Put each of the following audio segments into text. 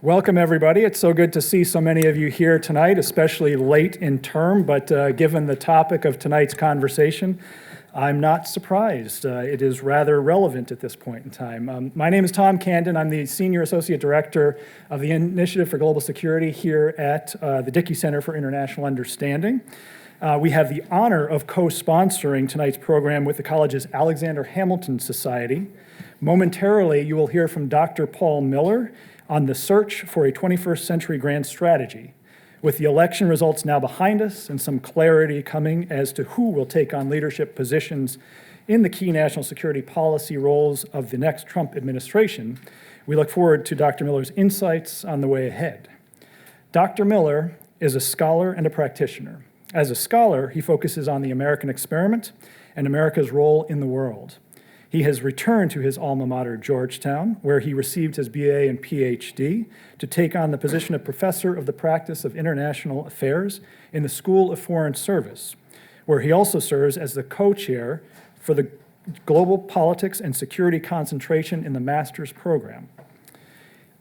Welcome, everybody. It's so good to see so many of you here tonight, especially late in term, but given the topic of tonight's conversation, I'm not surprised. It is rather relevant at this point in time. My name is Tom Candon. I'm the Senior Associate Director of the Initiative for Global Security here at the Dickey Center for International Understanding. We have the honor of co-sponsoring tonight's program with the college's Alexander Hamilton Society. Momentarily, you will hear from Dr. Paul Miller on the search for a 21st century grand strategy. With the election results now behind us and some clarity coming as to who will take on leadership positions in the key national security policy roles of the next Trump administration, we look forward to Dr. Miller's insights on the way ahead. Dr. Miller is a scholar and a practitioner. As a scholar, he focuses on the American experiment and America's role in the world. He has returned to his alma mater, Georgetown, where he received his BA and PhD to take on the position of Professor of the Practice of International Affairs in the School of Foreign Service, where he also serves as the co-chair for the Global Politics and Security concentration in the Master's Program.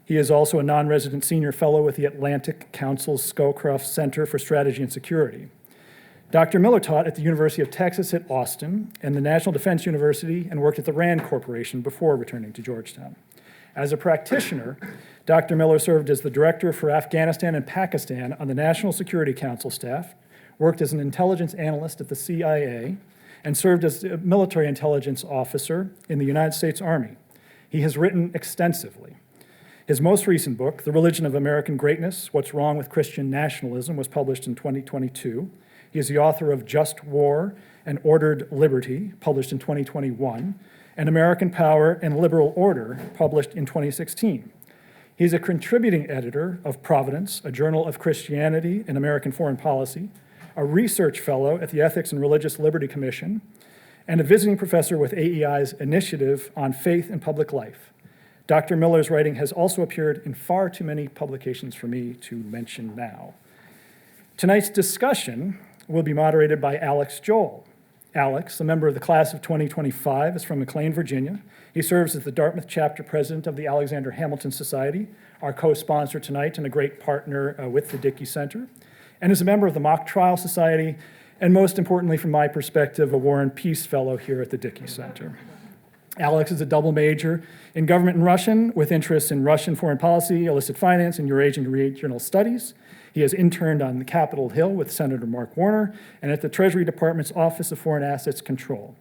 He is also a non-resident senior fellow with the Atlantic Council's Scowcroft Center for Strategy and Security. Dr. Miller taught at the University of Texas at Austin and the National Defense University and worked at the RAND Corporation before returning to Georgetown. As a practitioner, Dr. Miller served as the Director for Afghanistan and Pakistan on the National Security Council staff, worked as an intelligence analyst at the CIA, and served as a military intelligence officer in the United States Army. He has written extensively. His most recent book, The Religion of American Greatness: What's Wrong with Christian Nationalism, was published in 2022. He is the author of Just War and Ordered Liberty, published in 2021, and American Power and Liberal Order, published in 2016. He is a contributing editor of Providence, a journal of Christianity and American foreign policy, a research fellow at the Ethics and Religious Liberty Commission, and a visiting professor with AEI's Initiative on Faith and Public Life. Dr. Miller's writing has also appeared in far too many publications for me to mention now. Tonight's discussion will be moderated by Alex Joel. Alex, a member of the class of 2025, is from McLean, Virginia. He serves as the Dartmouth chapter president of the Alexander Hamilton Society, our co-sponsor tonight and a great partner with the Dickey Center, and is a member of the Mock Trial Society, and most importantly, from my perspective, a War and Peace Fellow here at the Dickey Center. Alex is a double major in government and Russian, with interests in Russian foreign policy, illicit finance, and Eurasian regional studies. He has interned on the Capitol Hill with Senator Mark Warner and at the Treasury Department's Office of Foreign Assets Control.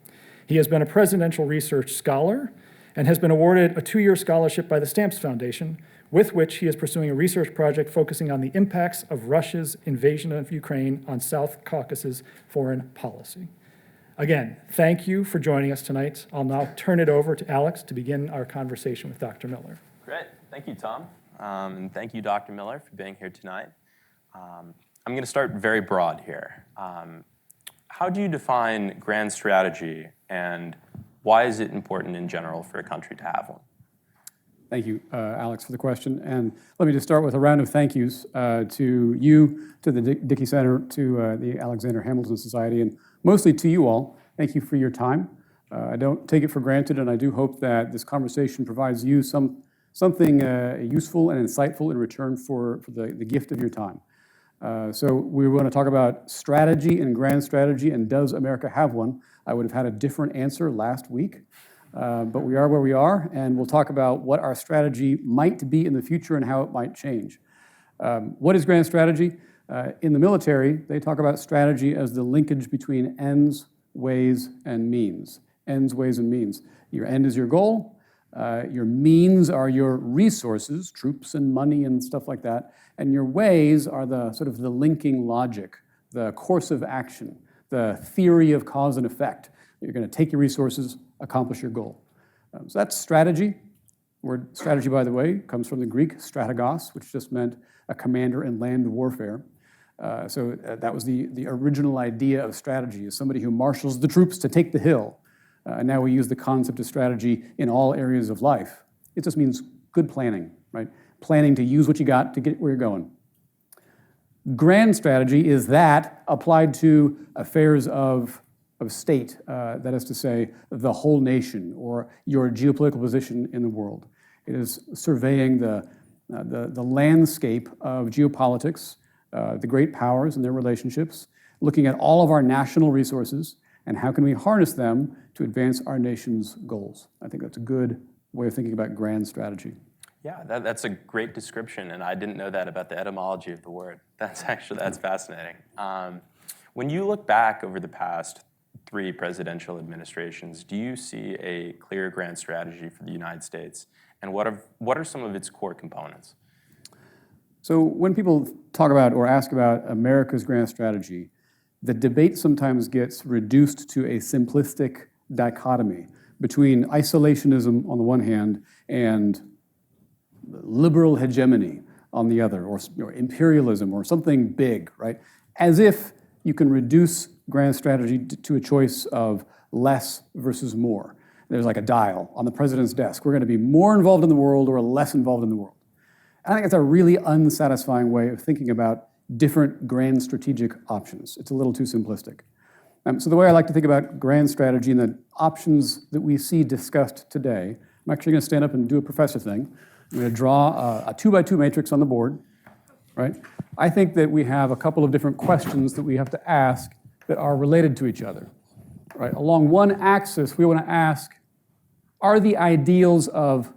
He has been a presidential research scholar and has been awarded a 2-year scholarship by the Stamps Foundation, with which he is pursuing a research project focusing on the impacts of Russia's invasion of Ukraine on South Caucasus foreign policy. Again, thank you for joining us tonight. I'll now turn it over to Alex to begin our conversation with Dr. Miller. Great. Thank you, Tom. And thank you, Dr. Miller, for being here tonight. I'm going to start very broad here. How do you define grand strategy, and why is it important in general for a country to have one? Thank you, Alex, for the question. And let me just start with a round of thank yous to you, to the Dickey Center, to the Alexander Hamilton Society, and mostly to you all. Thank you for your time. I don't take it for granted, and I do hope that this conversation provides you something useful and insightful in return for the gift of your time. So we want to talk about strategy and grand strategy, and does America have one? I would have had a different answer last week, but we are where we are, and we'll talk about what our strategy might be in the future and how it might change. What is grand strategy? In the military, they talk about strategy as the linkage between ends, ways, and means. Ends, ways, and means. Your end is your goal. Your means are your resources, troops and money and stuff like that. And your ways are the sort of the linking logic, the course of action, the theory of cause and effect. You're going to take your resources, accomplish your goal. So that's strategy. The word strategy, by the way, comes from the Greek strategos, which just meant a commander in land warfare. So that was the original idea of strategy, is somebody who marshals the troops to take the hill. And now we use the concept of strategy in all areas of life. It just means good planning, right? Planning to use what you got to get where you're going. Grand strategy is that applied to affairs of state, that is to say, the whole nation or your geopolitical position in the world. It is surveying the the landscape of geopolitics, the great powers and their relationships, looking at all of our national resources, and how can we harness them to advance our nation's goals. I think that's a good way of thinking about grand strategy. Yeah, that's a great description, and I didn't know that about the etymology of the word. That's fascinating. When you look back over the past 3 presidential administrations, do you see a clear grand strategy for the United States, and what are some of its core components? So when people talk about or ask about America's grand strategy, the debate sometimes gets reduced to a simplistic dichotomy between isolationism on the one hand and liberal hegemony on the other, or imperialism, or something big, right? As if you can reduce grand strategy to a choice of less versus more. There's like a dial on the president's desk. We're going to be more involved in the world or less involved in the world. I think it's a really unsatisfying way of thinking about different grand strategic options. It's a little too simplistic. So the way I like to think about grand strategy and the options that we see discussed today, I'm actually going to stand up and do a professor thing. I'm going to draw a 2x2 matrix on the board, right? I think that we have a couple of different questions that we have to ask that are related to each other, right? Along one axis, we want to ask, are the ideals of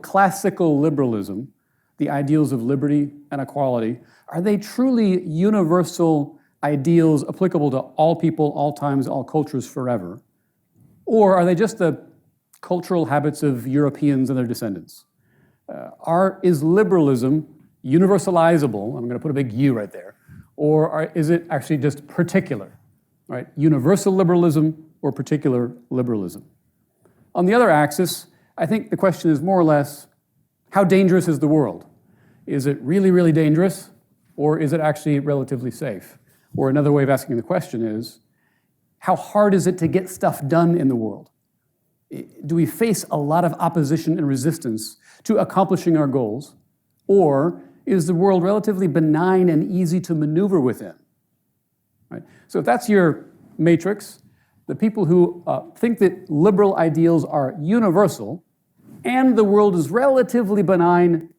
classical liberalism, the ideals of liberty and equality, are they truly universal ideals applicable to all people, all times, all cultures forever? Or are they just the cultural habits of Europeans and their descendants? Is liberalism universalizable? I'm going to put a big U right there. Or is it actually just particular, right? Universal liberalism or particular liberalism? On the other axis, I think the question is more or less, how dangerous is the world? Is it really, really dangerous, or is it actually relatively safe? Or another way of asking the question is, how hard is it to get stuff done in the world? Do we face a lot of opposition and resistance to accomplishing our goals? Or is the world relatively benign and easy to maneuver within? Right? So if that's your matrix, the people who think that liberal ideals are universal and the world is relatively benign,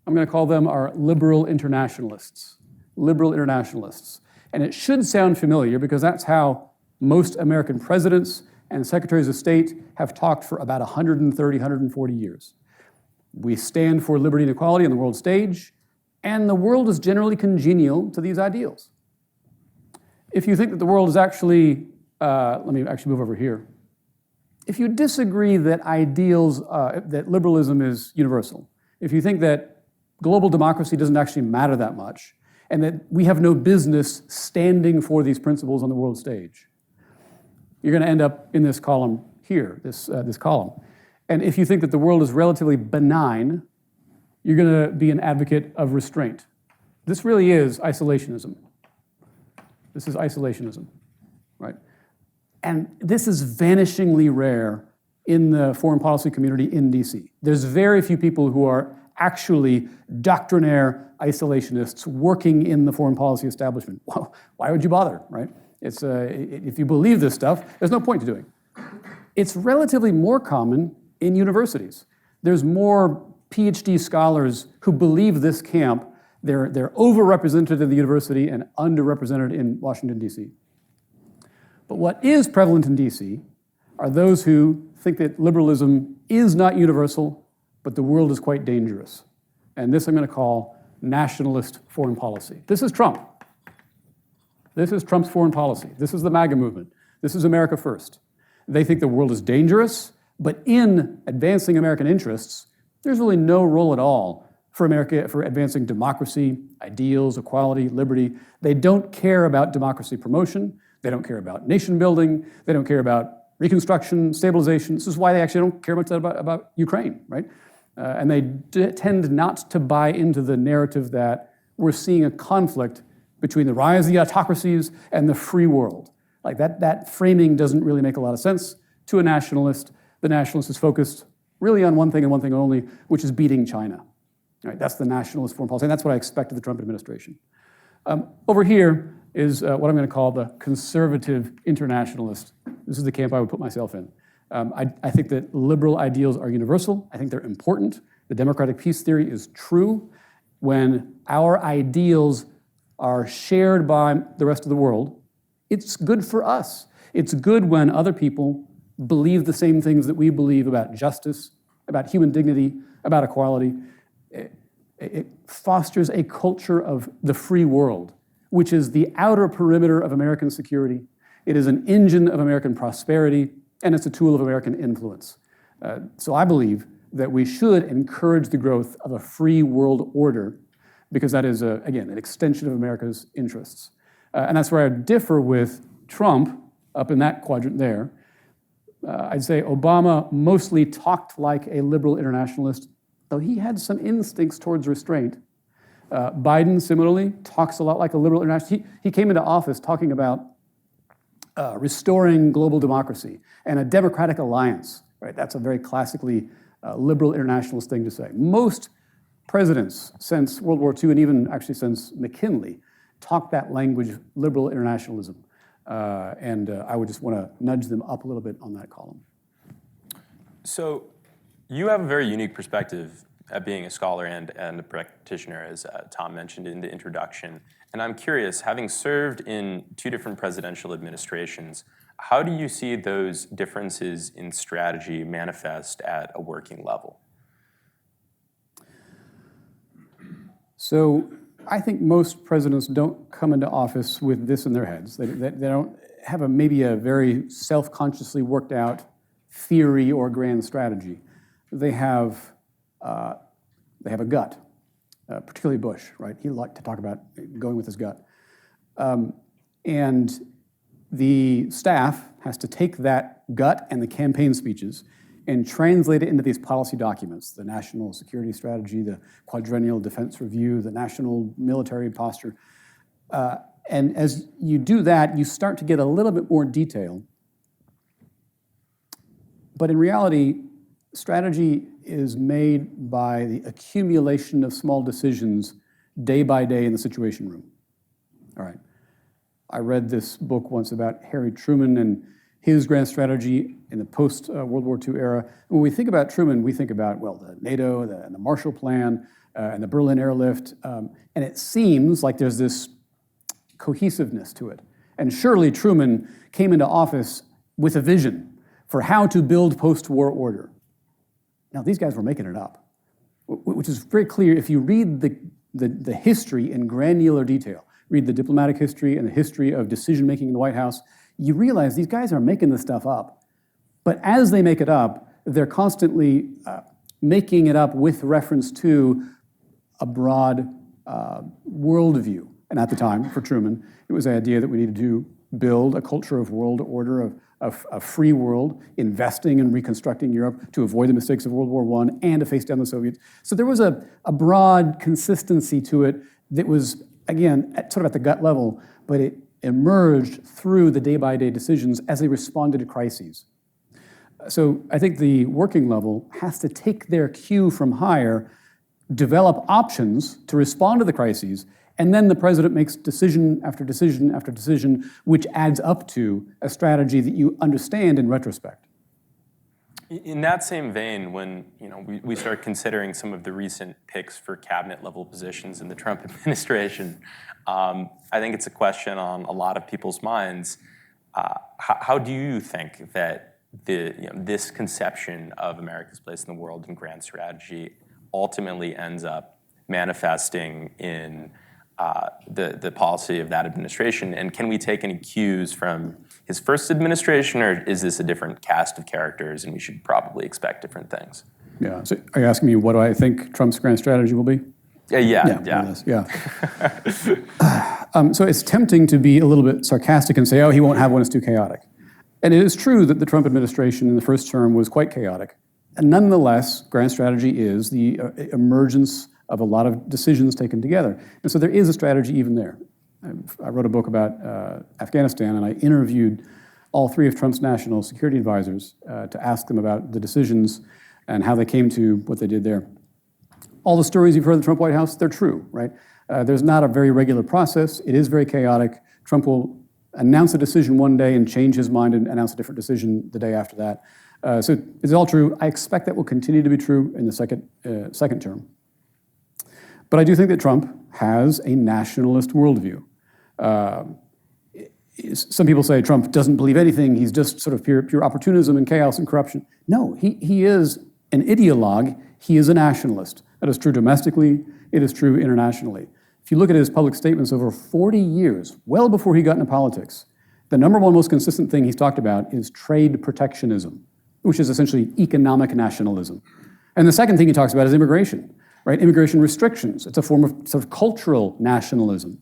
I'm going to call them our liberal internationalists. Liberal internationalists. And it should sound familiar because that's how most American presidents and secretaries of state have talked for about 130, 140 years. We stand for liberty and equality on the world stage, and the world is generally congenial to these ideals. If you think that the world is actually, let me actually move over here. If you disagree that that liberalism is universal, if you think that global democracy doesn't actually matter that much, and that we have no business standing for these principles on the world stage, you're going to end up in this column here, this column. And if you think that the world is relatively benign, you're going to be an advocate of restraint. This really is isolationism. This is isolationism, right? And this is vanishingly rare in the foreign policy community in DC. There's very few people who are actually doctrinaire isolationists working in the foreign policy establishment. Well, why would you bother, right? If you believe this stuff, there's no point to doing. It's relatively more common in universities. There's more PhD scholars who believe this camp. They're overrepresented in the university and underrepresented in Washington, D.C. But what is prevalent in D.C. are those who think that liberalism is not universal, but the world is quite dangerous. And this I'm going to call nationalist foreign policy. This is Trump. This is Trump's foreign policy. This is the MAGA movement. This is America First. They think the world is dangerous, but in advancing American interests, there's really no role at all for America for advancing democracy, ideals, equality, liberty. They don't care about democracy promotion. They don't care about nation building. They don't care about reconstruction, stabilization. This is why they actually don't care much about Ukraine, right? And they tend not to buy into the narrative that we're seeing a conflict between the rise of the autocracies and the free world. Like that framing doesn't really make a lot of sense to a nationalist. The nationalist is focused really on one thing and one thing only, which is beating China. Right, that's the nationalist foreign policy, and that's what I expect of the Trump administration. Over here is what I'm going to call the conservative internationalist. This is the camp I would put myself in. I think that liberal ideals are universal. I think they're important, The democratic peace theory is true when our ideals are shared by the rest of the world. It's good for us. It's good when other people believe the same things that we believe about justice, about human dignity, about equality. It fosters a culture of the free world, which is the outer perimeter of American security. It is an engine of American prosperity, and it's a tool of American influence. So I believe that we should encourage the growth of a free world order, because that is, again, an extension of America's interests. And that's where I differ with Trump up in that quadrant there. I'd say Obama mostly talked like a liberal internationalist, though he had some instincts towards restraint. Biden, similarly, talks a lot like a liberal internationalist. He came into office talking about restoring global democracy and a democratic alliance. Right? That's a very classically liberal internationalist thing to say. Most presidents since World War II, and even actually since McKinley, talk that language, liberal internationalism. And I would just want to nudge them up a little bit on that column. So you have a very unique perspective at being a scholar and a practitioner, as Tom mentioned in the introduction. And I'm curious, having served in 2 different presidential administrations, how do you see those differences in strategy manifest at a working level? So I think most presidents don't come into office with this in their heads. They don't have maybe a very self-consciously worked out theory or grand strategy. They have a gut, particularly Bush, right? He liked to talk about going with his gut. And the staff has to take that gut and the campaign speeches and translate it into these policy documents, the National Security Strategy, the Quadrennial Defense Review, the National Military Posture. And as you do that, you start to get a little bit more detail. But in reality, strategy is made by the accumulation of small decisions day by day in the Situation Room. All right. I read this book once about Harry Truman and his grand strategy in the post-World War II era. When we think about Truman, we think about, well, the NATO and the Marshall Plan and the Berlin airlift. And it seems like there's this cohesiveness to it. And surely Truman came into office with a vision for how to build post-war order. Now, these guys were making it up, which is very clear if you read the history in granular detail, read the diplomatic history and the history of decision-making in the White House, you realize these guys are making this stuff up. But as they make it up, they're constantly making it up with reference to a broad worldview. And at the time, for Truman, it was the idea that we needed to build a culture of world order, of a free world, investing and reconstructing Europe to avoid the mistakes of World War I and to face down the Soviets. So there was a broad consistency to it that was, again, sort of at the gut level, but it emerged through the day-by-day decisions as they responded to crises. So I think the working level has to take their cue from higher, develop options to respond to the crises, and then the president makes decision after decision after decision, which adds up to a strategy that you understand in retrospect. In that same vein, when we start considering some of the recent picks for cabinet-level positions in the Trump administration, I think it's a question on a lot of people's minds. How do you think that this conception of America's place in the world and grand strategy ultimately ends up manifesting in the policy of that administration? And can we take any cues from his first administration, or is this a different cast of characters and we should probably expect different things? Yeah. So are you asking me what do I think Trump's grand strategy will be? Yeah. So it's tempting to be a little bit sarcastic and say, oh, he won't have one, it's too chaotic. And it is true that the Trump administration in the first term was quite chaotic. And nonetheless, grand strategy is the emergence of a lot of decisions taken together. And so there is a strategy even there. I wrote a book about Afghanistan, and I interviewed all 3 of Trump's national security advisors to ask them about the decisions and how they came to what they did there. All the stories you've heard of the Trump White House, they're true, right? There's not a very regular process. It is very chaotic. Trump will announce a decision one day and change his mind and announce a different decision the day after that. So it's all true. I expect that will continue to be true in the second term. But I do think that Trump has a nationalist worldview. Some people say Trump doesn't believe anything. He's just sort of pure opportunism and chaos and corruption. No, he is an ideologue. He is a nationalist. That is true domestically. It is true internationally. If you look at his public statements over 40 years, well before he got into politics, the number one most consistent thing he's talked about is trade protectionism, which is essentially economic nationalism. And the second thing he talks about is immigration, right? Immigration restrictions. It's a form of sort of cultural nationalism.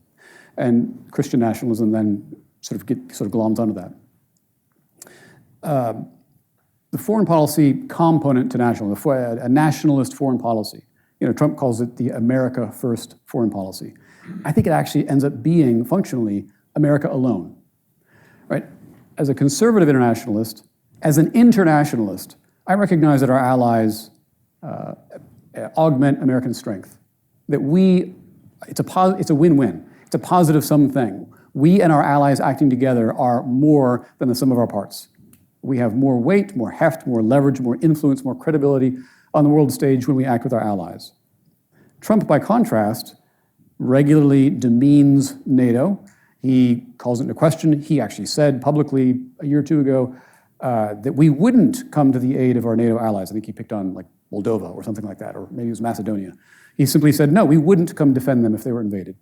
And Christian nationalism then sort of gloms onto that. The foreign policy component to nationalism, a nationalist foreign policy, Trump calls it the America First foreign policy. I think it actually ends up being functionally America alone, right? As a conservative internationalist, as an internationalist, I recognize that our allies augment American strength. That it's a win-win. It's a positive sum thing. We and our allies acting together are more than the sum of our parts. We have more weight, more heft, more leverage, more influence, more credibility on the world stage when we act with our allies. Trump, by contrast, regularly demeans NATO. He calls it into question. He actually said publicly a year or two ago that we wouldn't come to the aid of our NATO allies. I think he picked on like Moldova or something like that, or maybe it was Macedonia. He simply said, no, we wouldn't come defend them if they were invaded.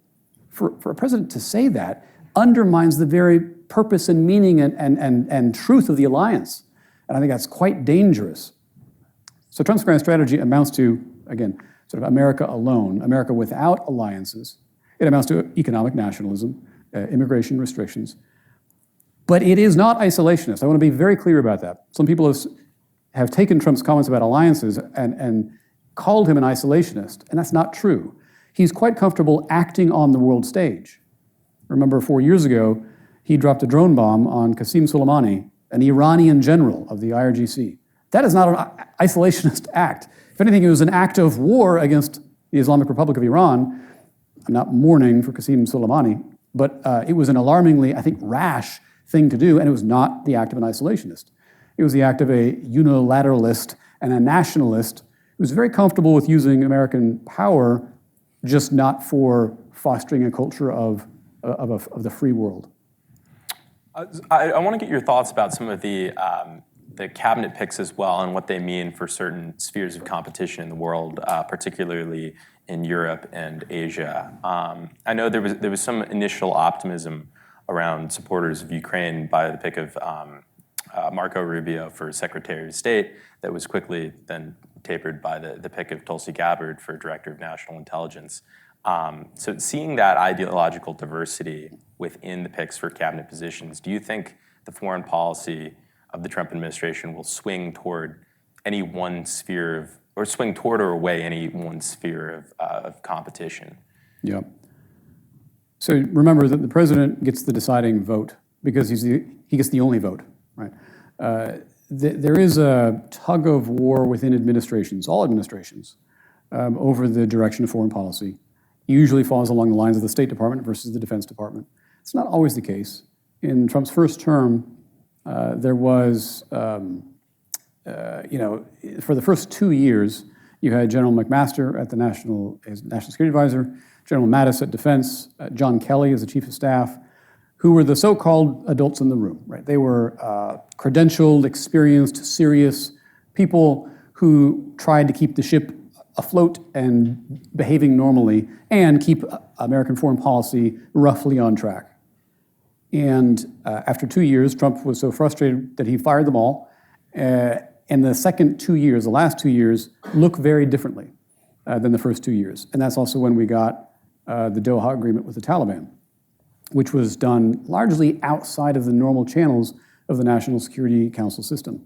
For a president to say that undermines the very purpose and meaning and truth of the alliance. And I think that's quite dangerous. So Trump's grand strategy amounts to, again, sort of America alone, America without alliances. It amounts to economic nationalism, immigration restrictions. But it is not isolationist. I want to be very clear about that. Some people have taken Trump's comments about alliances and called him an isolationist, and that's not true. He's quite comfortable acting on the world stage. Remember 4 years ago, he dropped a drone bomb on Qasem Soleimani, an Iranian general of the IRGC. That is not an isolationist act. If anything, it was an act of war against the Islamic Republic of Iran. I'm not mourning for Qasem Soleimani, but it was an alarmingly, I think, rash thing to do, and it was not the act of an isolationist. It was the act of a unilateralist and a nationalist who was very comfortable with using American power, just not for fostering a culture of the free world. I want to get your thoughts about some of the cabinet picks as well and what they mean for certain spheres of competition in the world, particularly in Europe and Asia. I know there was some initial optimism around supporters of Ukraine by the pick of Marco Rubio for Secretary of State that was quickly then tapered by the pick of Tulsi Gabbard for Director of National Intelligence. So seeing that ideological diversity within the picks for cabinet positions, do you think the foreign policy of the Trump administration will swing toward any one sphere of, or swing toward or away any one sphere of competition? Yeah. So remember that the president gets the deciding vote because he gets the only vote, right? There is a tug of war within administrations, all administrations, over the direction of foreign policy. It usually falls along the lines of the State Department versus the Defense Department. It's not always the case. In Trump's first term, there was, for the first 2 years, you had General McMaster at the National Security Advisor, General Mattis at Defense, John Kelly as the Chief of Staff, who were the so-called adults in the room, right? They were credentialed, experienced, serious people who tried to keep the ship afloat and behaving normally and keep American foreign policy roughly on track. And after 2 years, Trump was so frustrated that he fired them all. And the second 2 years, the last 2 years, look very differently than the first 2 years. And that's also when we got the Doha Agreement with the Taliban, which was done largely outside of the normal channels of the National Security Council system.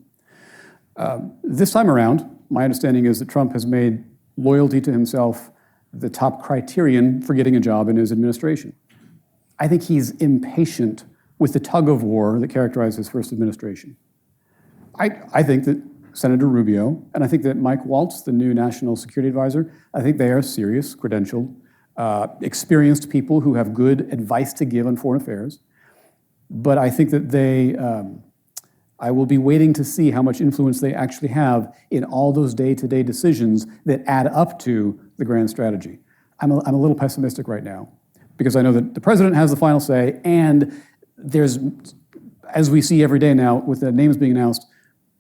This time around, my understanding is that Trump has made loyalty to himself the top criterion for getting a job in his administration. I think he's impatient with the tug of war that characterized his first administration. I think that Senator Rubio, and I think that Mike Waltz, the new National Security Advisor, I think they are serious, credentialed, experienced people who have good advice to give on foreign affairs. But I think that I will be waiting to see how much influence they actually have in all those day-to-day decisions that add up to the grand strategy. I'm a little pessimistic right now because I know that the president has the final say, and there's, as we see every day now with the names being announced,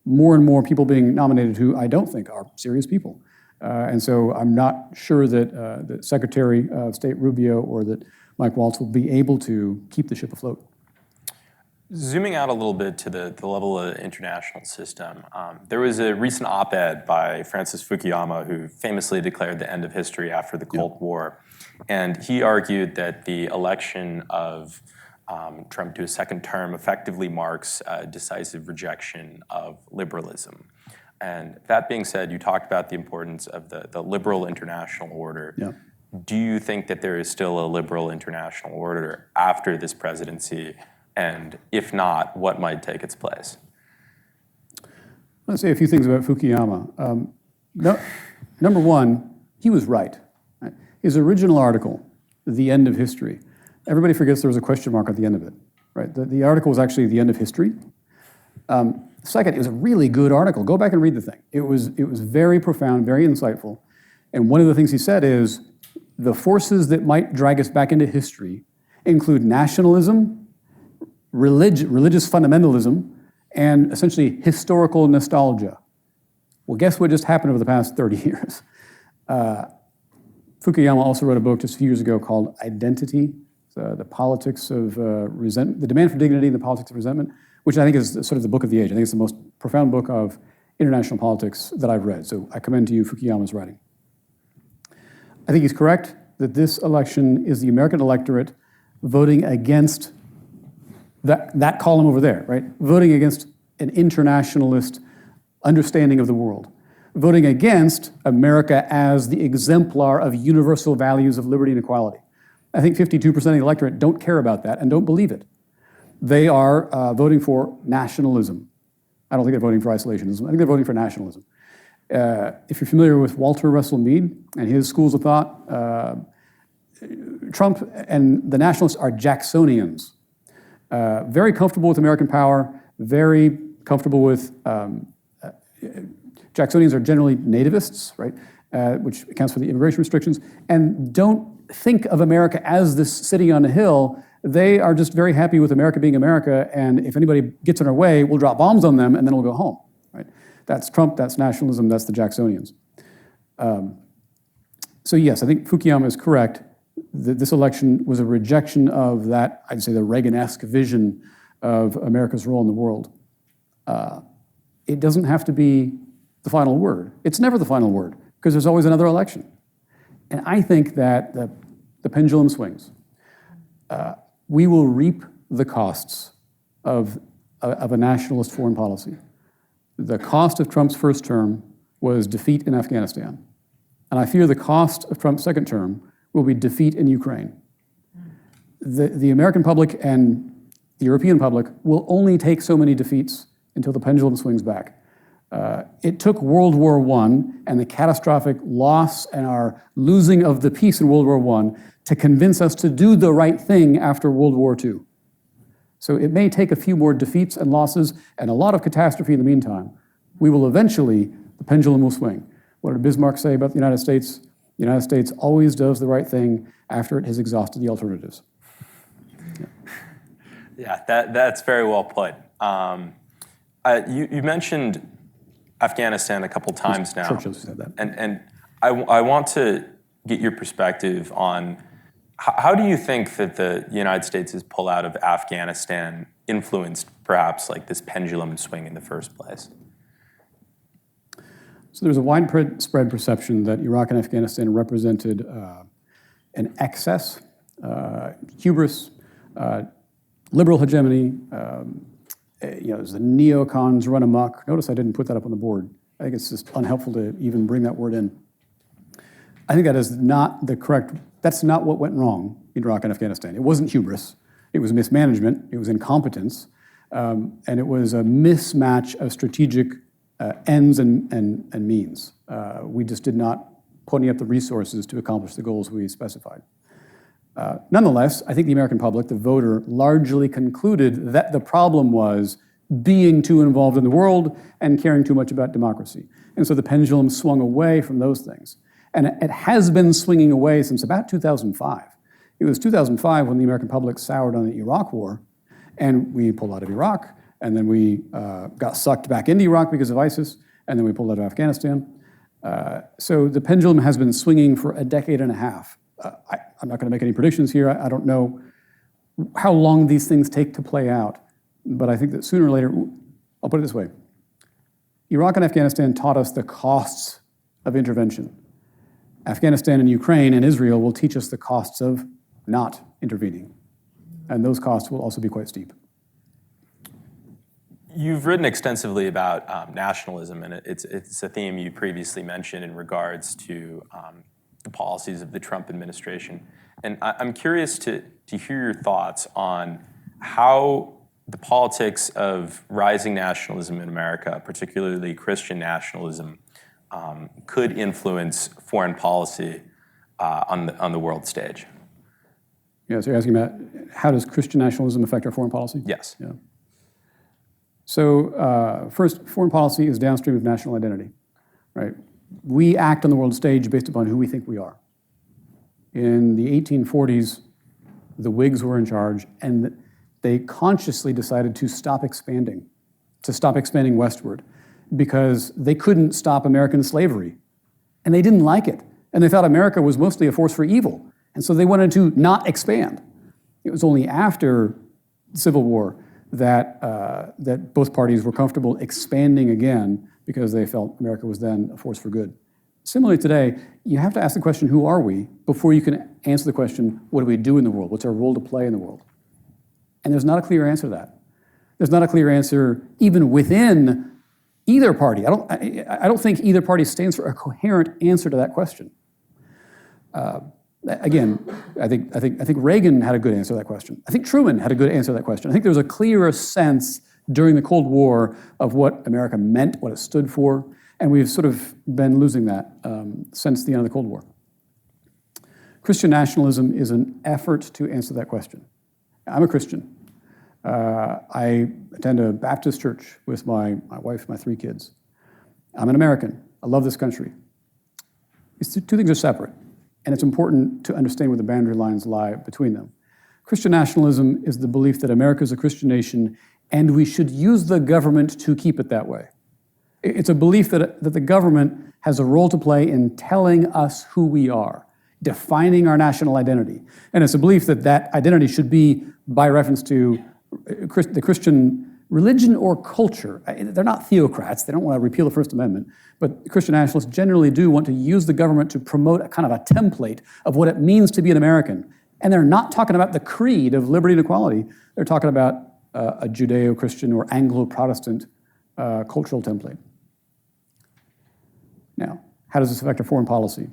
more and more people being nominated who I don't think are serious people. And so I'm not sure that the Secretary of State Rubio or that Mike Waltz will be able to keep the ship afloat. Zooming out a little bit to the level of the international system, there was a recent op-ed by Francis Fukuyama who famously declared the end of history after the Cold War. And he argued that the election of Trump to a second term effectively marks a decisive rejection of liberalism. And that being said, you talked about the importance of the liberal international order. Yeah. Do you think that there is still a liberal international order after this presidency? And if not, what might take its place? I want to say a few things about Fukuyama. Number one, he was right. His original article, The End of History, everybody forgets there was a question mark at the end of it. Right? The article was actually The End of History. Second, it was a really good article. Go back and read the thing. It was very profound, very insightful. And one of the things he said is, the forces that might drag us back into history include nationalism, religious fundamentalism, and essentially historical nostalgia. Well, guess what just happened over the past 30 years? Fukuyama also wrote a book just a few years ago called Identity, the politics of resentment, the demand for dignity and the politics of resentment, which I think is sort of the book of the age. I think it's the most profound book of international politics that I've read. So I commend to you Fukuyama's writing. I think he's correct that this election is the American electorate voting against that column over there, right? Voting against an internationalist understanding of the world. Voting against America as the exemplar of universal values of liberty and equality. I think 52% of the electorate don't care about that and don't believe it. They are voting for nationalism. I don't think they're voting for isolationism. I think they're voting for nationalism. If you're familiar with Walter Russell Mead and his schools of thought, Trump and the nationalists are Jacksonians. Very comfortable with American power, very comfortable with, Jacksonians are generally nativists, right? Which accounts for the immigration restrictions, and don't think of America as this city on a hill. They are just very happy with America being America, and if anybody gets in our way, we'll drop bombs on them and then we'll go home, right? That's Trump, that's nationalism, that's the Jacksonians. So yes, I think Fukuyama is correct. This election was a rejection of that, I'd say, the Reagan-esque vision of America's role in the world. It doesn't have to be the final word. It's never the final word, because there's always another election. And I think that the pendulum swings. We will reap the costs of a nationalist foreign policy. The cost of Trump's first term was defeat in Afghanistan. And I fear the cost of Trump's second term will be defeat in Ukraine. The American public and the European public will only take so many defeats until the pendulum swings back. It took World War I and the catastrophic loss and our losing of the peace in World War I to convince us to do the right thing after World War II. So it may take a few more defeats and losses and a lot of catastrophe in the meantime. We will eventually, the pendulum will swing. What did Bismarck say about the United States? The United States always does the right thing after it has exhausted the alternatives. Yeah, that's very well put. You mentioned Afghanistan a couple times now. Churchill said that. And I want to get your perspective on how do you think that the United States' pullout of Afghanistan influenced perhaps like this pendulum swing in the first place? So there's a widespread perception that Iraq and Afghanistan represented an excess, hubris, liberal hegemony. As the neocons run amok. Notice I didn't put that up on the board. I think it's just unhelpful to even bring that word in. I think that is not the correct, that's not what went wrong in Iraq and Afghanistan. It wasn't hubris. It was mismanagement. It was incompetence. And it was a mismatch of strategic ends and means. We just did not pony up the resources to accomplish the goals we specified. Nonetheless, I think the American public, the voter, largely concluded that the problem was being too involved in the world and caring too much about democracy. And so the pendulum swung away from those things. And it has been swinging away since about 2005. It was 2005 when the American public soured on the Iraq War, and we pulled out of Iraq, and then we got sucked back into Iraq because of ISIS, and then we pulled out of Afghanistan. So the pendulum has been swinging for a decade and a half. I'm not going to make any predictions here. I don't know how long these things take to play out, but I think that sooner or later, I'll put it this way. Iraq and Afghanistan taught us the costs of intervention. Afghanistan and Ukraine and Israel will teach us the costs of not intervening. And those costs will also be quite steep. You've written extensively about nationalism, and it's a theme you previously mentioned in regards to the policies of the Trump administration. And I'm curious to hear your thoughts on how the politics of rising nationalism in America, particularly Christian nationalism, could influence foreign policy on the world stage. Yeah, so you're asking about how does Christian nationalism affect our foreign policy? Yes. Yeah. So first, foreign policy is downstream of national identity, right? We act on the world stage based upon who we think we are. In the 1840s, the Whigs were in charge, and they consciously decided to stop expanding westward, because they couldn't stop American slavery. And they didn't like it. And they thought America was mostly a force for evil. And so they wanted to not expand. It was only after the Civil War that both parties were comfortable expanding again, because they felt America was then a force for good. Similarly today, you have to ask the question, who are we, before you can answer the question, what do we do in the world? What's our role to play in the world? And there's not a clear answer to that. There's not a clear answer even within either party. I don't think either party stands for a coherent answer to that question. Again, I think Reagan had a good answer to that question. I think Truman had a good answer to that question. I think there was a clearer sense during the Cold War of what America meant, what it stood for, and we've sort of been losing that since the end of the Cold War. Christian nationalism is an effort to answer that question. I'm a Christian. I attend a Baptist church with my wife and my 3 kids. I'm an American. I love this country. These two things are separate, and it's important to understand where the boundary lines lie between them. Christian nationalism is the belief that America is a Christian nation, and we should use the government to keep it that way. It's a belief that the government has a role to play in telling us who we are, defining our national identity. And it's a belief that that identity should be by reference to the Christian religion or culture. They're not theocrats. They don't want to repeal the First Amendment. But Christian nationalists generally do want to use the government to promote a kind of a template of what it means to be an American. And they're not talking about the creed of liberty and equality. They're talking about a Judeo-Christian or Anglo-Protestant cultural template. Now, how does this affect our foreign policy?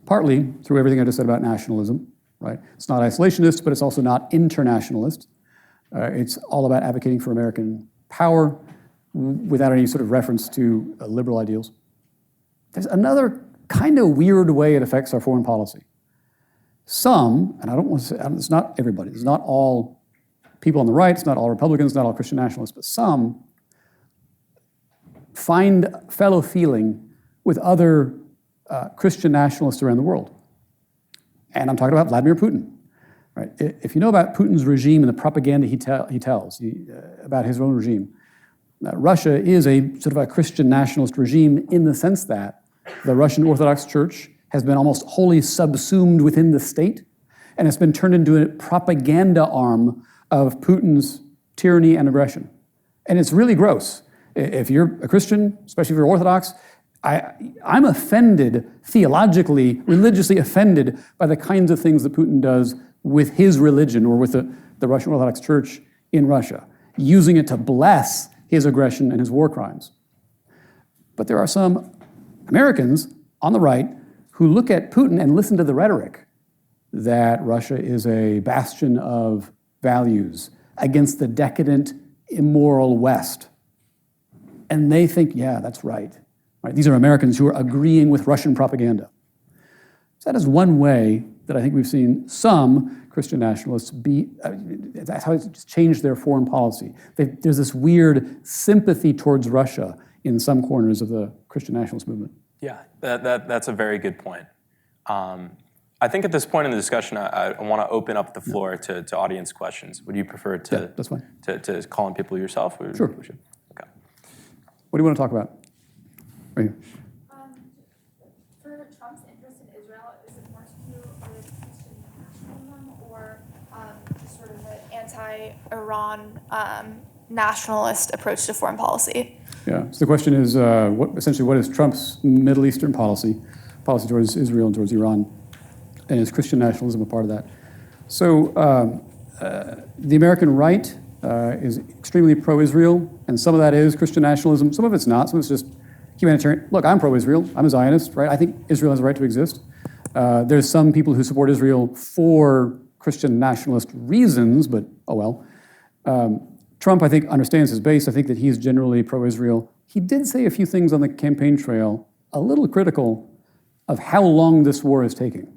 Partly through everything I just said about nationalism, right? It's not isolationist, but it's also not internationalist. It's all about advocating for American power without any sort of reference to liberal ideals. There's another kind of weird way it affects our foreign policy. Some, and I don't want to say, it's not everybody, it's not all people on the right, it's not all Republicans, not all Christian nationalists, but some find fellow feeling with other Christian nationalists around the world. And I'm talking about Vladimir Putin. Right? If you know about Putin's regime and the propaganda he tells about his own regime, Russia is a sort of a Christian nationalist regime in the sense that the Russian Orthodox Church has been almost wholly subsumed within the state, and it's been turned into a propaganda arm of Putin's tyranny and aggression. And it's really gross. If you're a Christian, especially if you're Orthodox, I'm offended, theologically, religiously offended by the kinds of things that Putin does with his religion or with the Russian Orthodox Church in Russia, using it to bless his aggression and his war crimes. But there are some Americans on the right who look at Putin and listen to the rhetoric that Russia is a bastion of values against the decadent, immoral West. And they think, yeah, that's right. Right? These are Americans who are agreeing with Russian propaganda. So that is one way that I think we've seen some Christian nationalists be, that's how it's changed their foreign policy. There's this weird sympathy towards Russia in some corners of the Christian nationalist movement. Yeah, that's a very good point. I think at this point in the discussion, I want to open up the floor to audience questions. Would you prefer to, that's fine. to call on people yourself? Or Sure. Okay. What do you want to talk about? Right here. For Trump's interest in Israel, is it more to do with Christian nationalism or just sort of an anti-Iran nationalist approach to foreign policy? Yeah, so the question is, what is Trump's Middle Eastern policy towards Israel and towards Iran, and is Christian nationalism a part of that? So the American right is extremely pro-Israel, and some of that is Christian nationalism, some of it's not, some of it's just humanitarian. Look, I'm pro-Israel, I'm a Zionist, right? I think Israel has a right to exist. There's some people who support Israel for Christian nationalist reasons, but oh well. Trump, I think, understands his base. I think that he's generally pro-Israel. He did say a few things on the campaign trail, a little critical of how long this war is taking,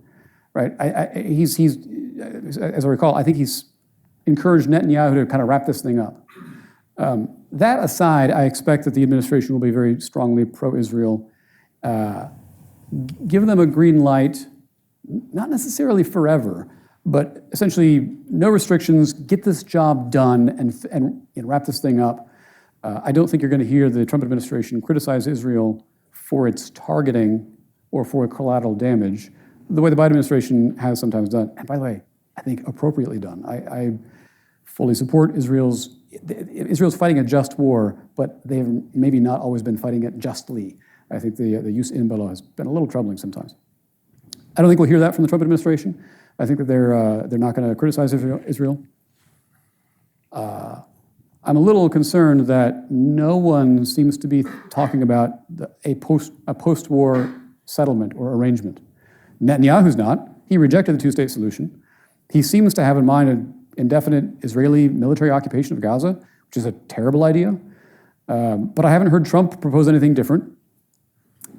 right? He's as I recall, I think he's encouraged Netanyahu to kind of wrap this thing up. That aside, I expect that the administration will be very strongly pro-Israel. Give them a green light, not necessarily forever, but essentially no restrictions, get this job done and wrap this thing up. I don't think you're going to hear the Trump administration criticize Israel for its targeting or for collateral damage, the way the Biden administration has sometimes done. And by the way, I think appropriately done. I fully support Israel's fighting a just war, but they've maybe not always been fighting it justly. I think the use in bello has been a little troubling sometimes. I don't think we'll hear that from the Trump administration. I think that they're not going to criticize Israel. I'm a little concerned that no one seems to be talking about a post-war settlement or arrangement. Netanyahu's not. He rejected the two-state solution. He seems to have in mind an indefinite Israeli military occupation of Gaza, which is a terrible idea. But I haven't heard Trump propose anything different.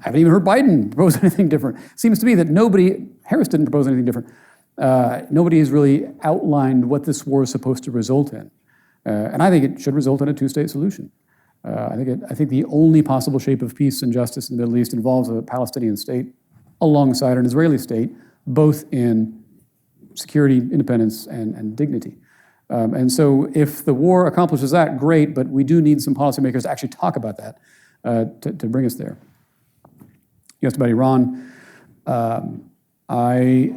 I haven't even heard Biden propose anything different. Seems to me that Harris didn't propose anything different. Nobody has really outlined what this war is supposed to result in. And I think it should result in a two-state solution. I think the only possible shape of peace and justice in the Middle East involves a Palestinian state alongside an Israeli state, both in security, independence, and dignity. And so if the war accomplishes that, great, but we do need some policymakers to actually talk about that to bring us there. You asked about Iran. I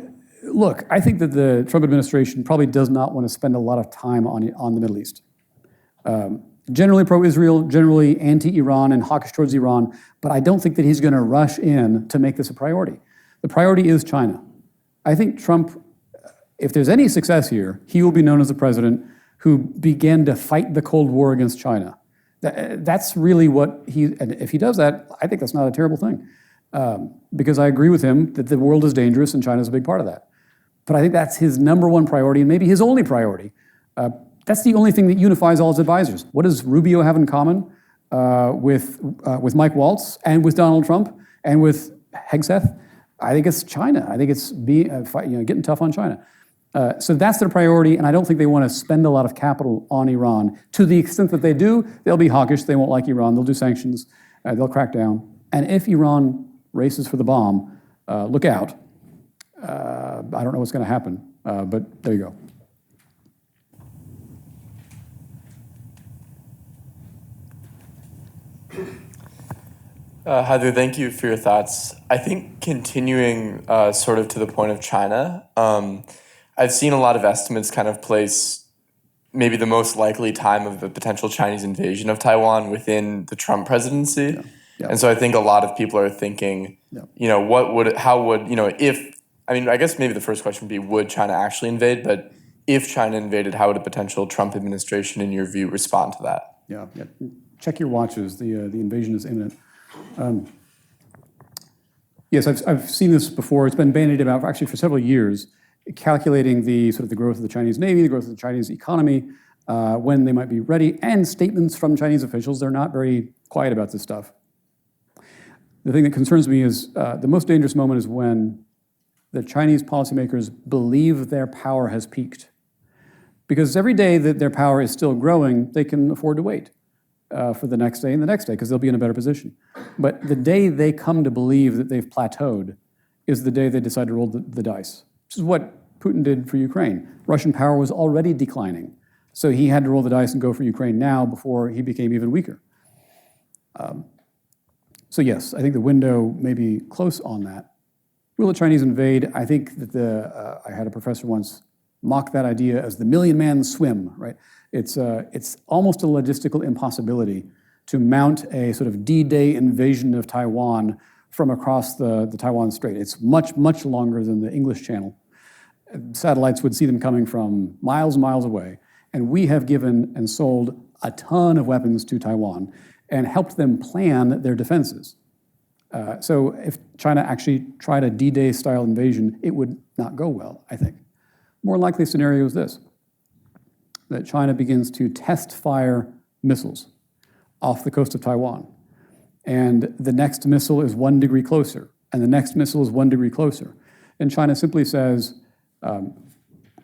think that the Trump administration probably does not want to spend a lot of time on the Middle East. Generally pro-Israel, generally anti-Iran and hawkish towards Iran, but I don't think that he's going to rush in to make this a priority. The priority is China. I think Trump, if there's any success here, he will be known as the president who began to fight the Cold War against China. That's really and if he does that, I think that's not a terrible thing. Because I agree with him that the world is dangerous and China's a big part of that. But I think that's his number one priority and maybe his only priority. That's the only thing that unifies all his advisors. What does Rubio have in common with Mike Waltz and with Donald Trump and with Hegseth? I think it's China. I think it's getting tough on China. So that's their priority, and I don't think they want to spend a lot of capital on Iran. To the extent that they do, they'll be hawkish. They won't like Iran. They'll do sanctions. They'll crack down. And if Iran races for the bomb, look out. I don't know what's going to happen, but there you go. Hi there, thank you for your thoughts. I think continuing sort of to the point of China, I've seen a lot of estimates kind of place maybe the most likely time of the potential Chinese invasion of Taiwan within the Trump presidency. Yeah. And so I think a lot of people are thinking, I guess maybe the first question would be, would China actually invade? But if China invaded, how would a potential Trump administration, in your view, respond to that? Yeah. Check your watches. The invasion is imminent. Yes, I've seen this before. It's been bandied about actually for several years, calculating the growth of the Chinese Navy, the growth of the Chinese economy, when they might be ready, and statements from Chinese officials. They're not very quiet about this stuff. The thing that concerns me is the most dangerous moment is when the Chinese policymakers believe their power has peaked. Because every day that their power is still growing, they can afford to wait for the next day and the next day, because they'll be in a better position. But the day they come to believe that they've plateaued is the day they decide to roll the dice. This is what Putin did for Ukraine. Russian power was already declining, so he had to roll the dice and go for Ukraine now before he became even weaker. So yes, I think the window may be close on that. Will the Chinese invade? I think that I had a professor once mock that idea as the million-man swim, right? It's almost a logistical impossibility to mount a sort of D-Day invasion of Taiwan from across the Taiwan Strait. It's much, much longer than the English Channel. Satellites would see them coming from miles and miles away. And we have given and sold a ton of weapons to Taiwan and helped them plan their defenses. So if China actually tried a D-Day style invasion, it would not go well, I think. More likely scenario is this, that China begins to test fire missiles off the coast of Taiwan. And the next missile is 1 degree closer, and the next missile is 1 degree closer. And China simply says,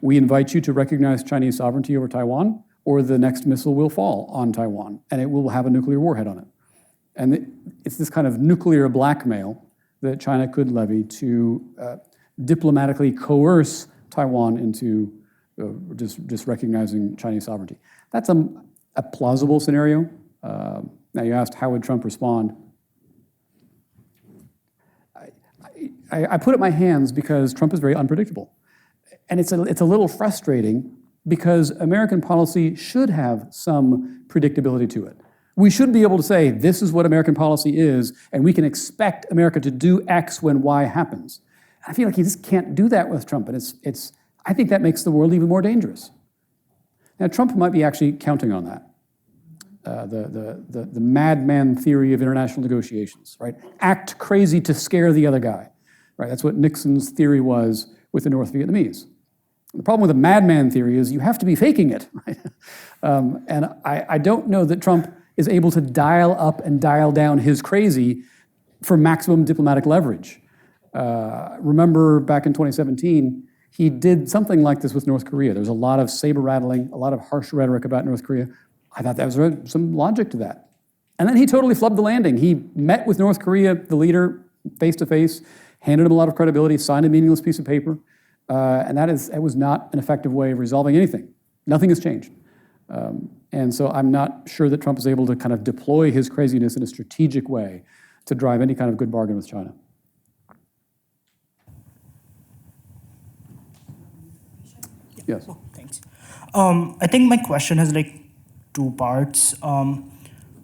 we invite you to recognize Chinese sovereignty over Taiwan, or the next missile will fall on Taiwan, and it will have a nuclear warhead on it. And it's this kind of nuclear blackmail that China could levy to diplomatically coerce Taiwan into just recognizing Chinese sovereignty. That's a plausible scenario. Now you asked, how would Trump respond? I put it in my hands because Trump is very unpredictable. And it's a little frustrating because American policy should have some predictability to it. We should be able to say, this is what American policy is, and we can expect America to do X when Y happens. I feel like you just can't do that with Trump, and I think that makes the world even more dangerous. Now, Trump might be actually counting on that. The madman theory of international negotiations, right? Act crazy to scare the other guy, right? That's what Nixon's theory was with the North Vietnamese. The problem with the madman theory is you have to be faking it, right? And I don't know that Trump is able to dial up and dial down his crazy for maximum diplomatic leverage. Remember back in 2017, he did something like this with North Korea. There was a lot of saber rattling, a lot of harsh rhetoric about North Korea. I thought there was some logic to that. And then he totally flubbed the landing. He met with North Korea, the leader, face to face, handed him a lot of credibility, signed a meaningless piece of paper. And it was not an effective way of resolving anything. Nothing has changed. And so I'm not sure that Trump is able to kind of deploy his craziness in a strategic way to drive any kind of good bargain with China. Yes. Oh, thanks. I think my question has like two parts.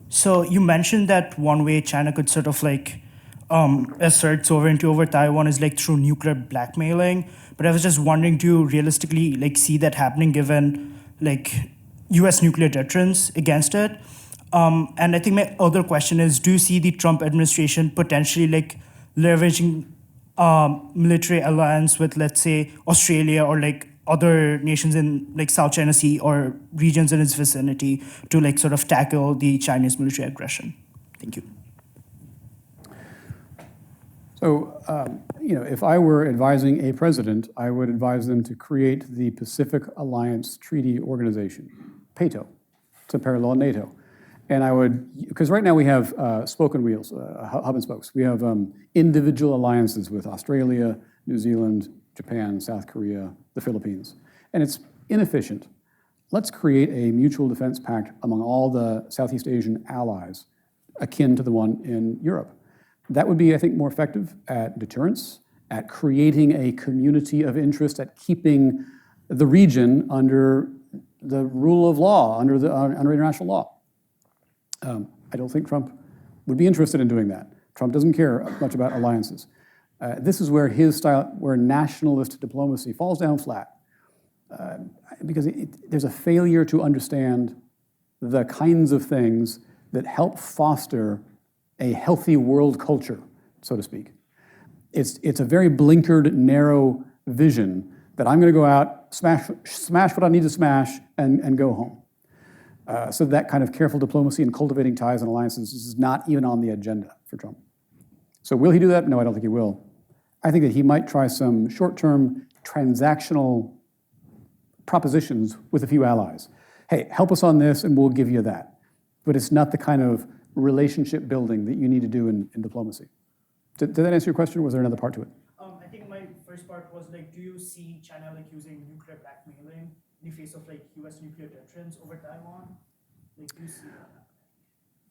So you mentioned that one way China could sort of like assert sovereignty over Taiwan is like through nuclear blackmailing. But I was just wondering, do you realistically like see that happening given like U.S. nuclear deterrence against it? And I think my other question is, do you see the Trump administration potentially like leveraging military alliance with, let's say, Australia or like other nations in like South China Sea or regions in its vicinity to like sort of tackle the Chinese military aggression? Thank you. So, if I were advising a president, I would advise them to create the Pacific Alliance Treaty Organization, PATO, to parallel NATO. And I would, because right now we have spoke and wheels, hub and spokes. We have individual alliances with Australia, New Zealand, Japan, South Korea, the Philippines. And it's inefficient. Let's create a mutual defense pact among all the Southeast Asian allies, akin to the one in Europe. That would be, I think, more effective at deterrence, at creating a community of interest, at keeping the region under the rule of law, under international law. I don't think Trump would be interested in doing that. Trump doesn't care much about alliances. This is where his style, where nationalist diplomacy falls down flat, because there's a failure to understand the kinds of things that help foster a healthy world culture, so to speak. It's a very blinkered, narrow vision that I'm going to go out, smash what I need to smash, and go home. So that kind of careful diplomacy and cultivating ties and alliances is not even on the agenda for Trump. So will he do that? No, I don't think he will. I think that he might try some short-term transactional propositions with a few allies. Hey, help us on this and we'll give you that. But it's not the kind of relationship building that you need to do in diplomacy. Did that answer your question, or was there another part to it? I think my first part was like, do you see China like using nuclear blackmailing in the face of like U.S. nuclear deterrence over Taiwan? Like, do you see that?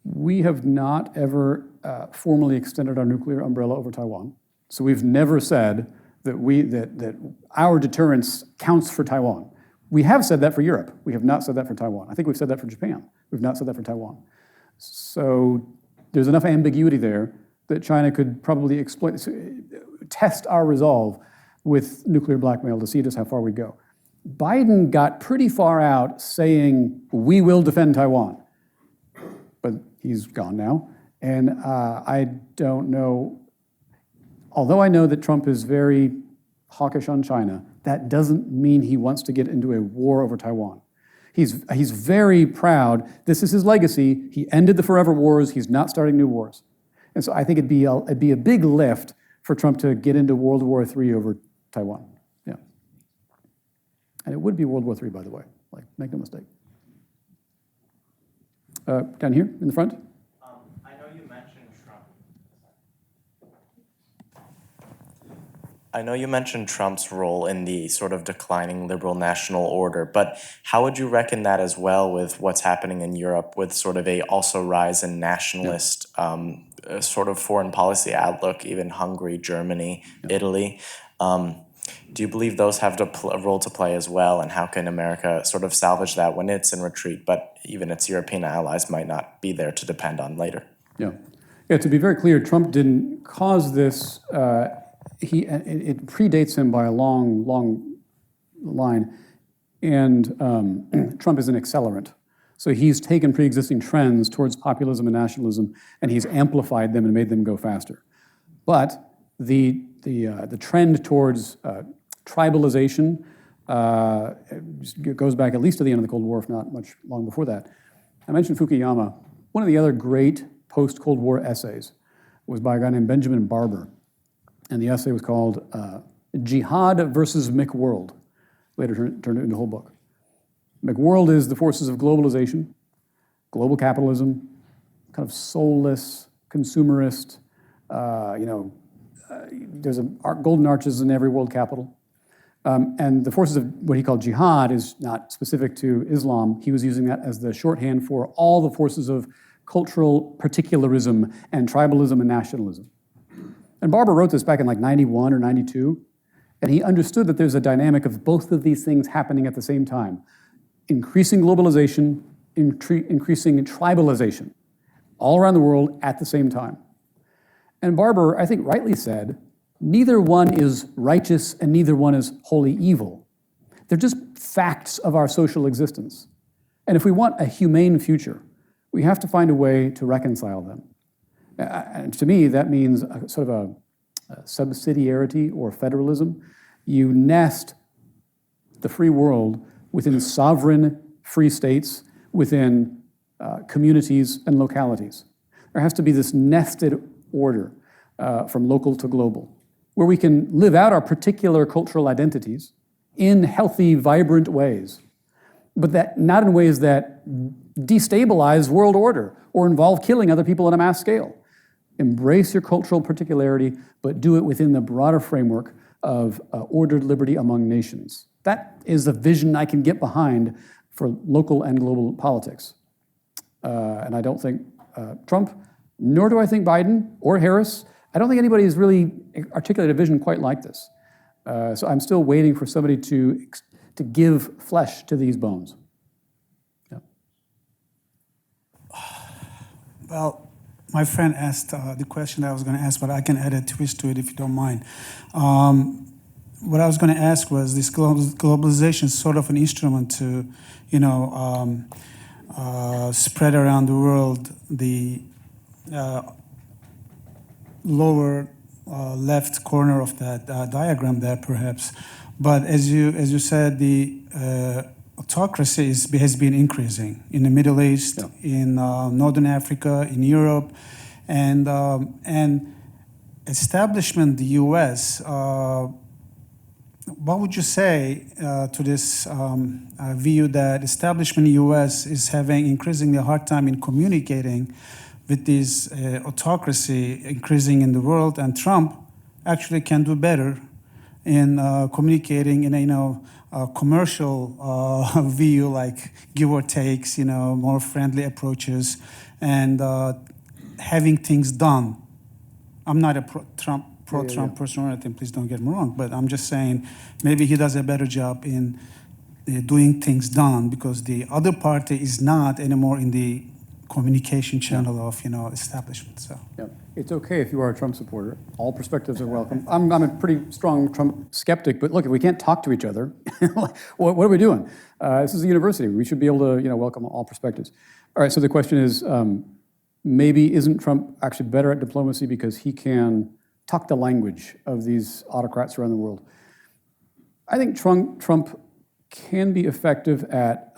We have not ever formally extended our nuclear umbrella over Taiwan. So we've never said that that our deterrence counts for Taiwan. We have said that for Europe. We have not said that for Taiwan. I think we've said that for Japan. We've not said that for Taiwan. So there's enough ambiguity there that China could probably test our resolve with nuclear blackmail to see just how far we go. Biden got pretty far out saying, we will defend Taiwan. But he's gone now. And I don't know, although I know that Trump is very hawkish on China, that doesn't mean he wants to get into a war over Taiwan. He's very proud. This is his legacy. He ended the forever wars. He's not starting new wars. And so I think it'd be a big lift for Trump to get into World War III over Taiwan. Yeah. And it would be World War III, by the way. Like, make no mistake. Down here in the front. I know you mentioned Trump. I know you mentioned Trump's role in the sort of declining liberal national order, but how would you reckon that as well with what's happening in Europe with sort of a also rise in nationalist sort of foreign policy outlook, even Hungary, Germany, Italy? Do you believe those have a role to play as well, and how can America sort of salvage that when it's in retreat, but even its European allies might not be there to depend on later? Yeah. To be very clear, Trump didn't cause this. It predates him by a long, long line, and Trump is an accelerant. So he's taken pre-existing trends towards populism and nationalism, and he's amplified them and made them go faster. But the trend towards tribalization goes back at least to the end of the Cold War, if not much long before that. I mentioned Fukuyama. One of the other great post-Cold War essays was by a guy named Benjamin Barber. And the essay was called Jihad versus McWorld. Later turned it into a whole book. McWorld is the forces of globalization, global capitalism, kind of soulless, consumerist, there's golden arches in every world capital. And the forces of what he called jihad is not specific to Islam. He was using that as the shorthand for all the forces of cultural particularism and tribalism and nationalism. And Barber wrote this back in like 91 or 92, and he understood that there's a dynamic of both of these things happening at the same time. Increasing globalization, increasing tribalization, all around the world at the same time. And Barber, I think, rightly said, neither one is righteous and neither one is wholly evil. They're just facts of our social existence. And if we want a humane future, we have to find a way to reconcile them. And to me, that means a sort of a subsidiarity or federalism. You nest the free world within sovereign free states, within communities and localities. There has to be this nested order from local to global, where we can live out our particular cultural identities in healthy, vibrant ways, but that not in ways that destabilize world order or involve killing other people on a mass scale. Embrace your cultural particularity, but do it within the broader framework of ordered liberty among nations. That is a vision I can get behind for local and global politics. And I don't think Trump, nor do I think Biden or Harris, I don't think anybody has really articulated a vision quite like this. So I'm still waiting for somebody to give flesh to these bones. Yeah. Well, my friend asked the question that I was going to ask, but I can add a twist to it if you don't mind. What I was going to ask was this globalization is sort of an instrument to, spread around the world the lower left corner of that diagram there, perhaps. But as you said, the autocracy has been increasing in the Middle East, in Northern Africa, in Europe, and establishment, the U.S., what would you say to this view that establishment U.S. is having increasingly a hard time in communicating with this autocracy increasing in the world, and Trump actually can do better in communicating in a commercial view, like give or takes, more friendly approaches, and having things done. I'm not a pro-Trump person or anything, please don't get me wrong, but I'm just saying maybe he does a better job in doing things done, because the other party is not anymore in the communication channel of establishment. So Yeah. It's okay if you are a Trump supporter. All perspectives are welcome. I'm a pretty strong Trump skeptic, but look, if we can't talk to each other, what are we doing? This is a university. We should be able to welcome all perspectives. All right, so the question is, maybe isn't Trump actually better at diplomacy because he can talk the language of these autocrats around the world? I think Trump can be effective at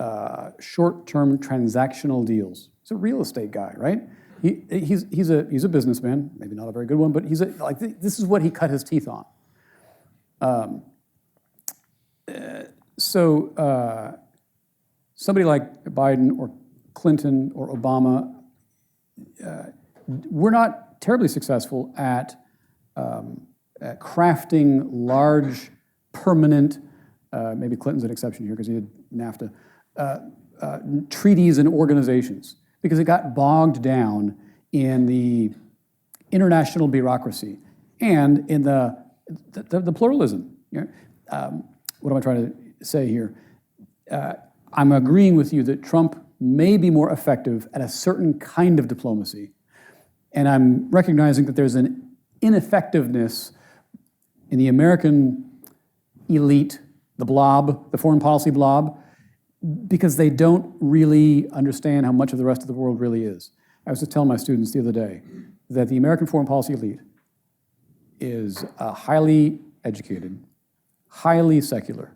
short-term transactional deals. He's a real estate guy, right? He's a businessman, maybe not a very good one, but this is what he cut his teeth on. So somebody like Biden or Clinton or Obama, we're not terribly successful at crafting large, permanent, maybe Clinton's an exception here because he did NAFTA, treaties and organizations, because it got bogged down in the international bureaucracy and in the pluralism. What am I trying to say here? I'm agreeing with you that Trump may be more effective at a certain kind of diplomacy, and I'm recognizing that there's an ineffectiveness in the American elite, the blob, the foreign policy blob, because they don't really understand how much of the rest of the world really is. I was just telling my students the other day that the American foreign policy elite is highly educated, highly secular,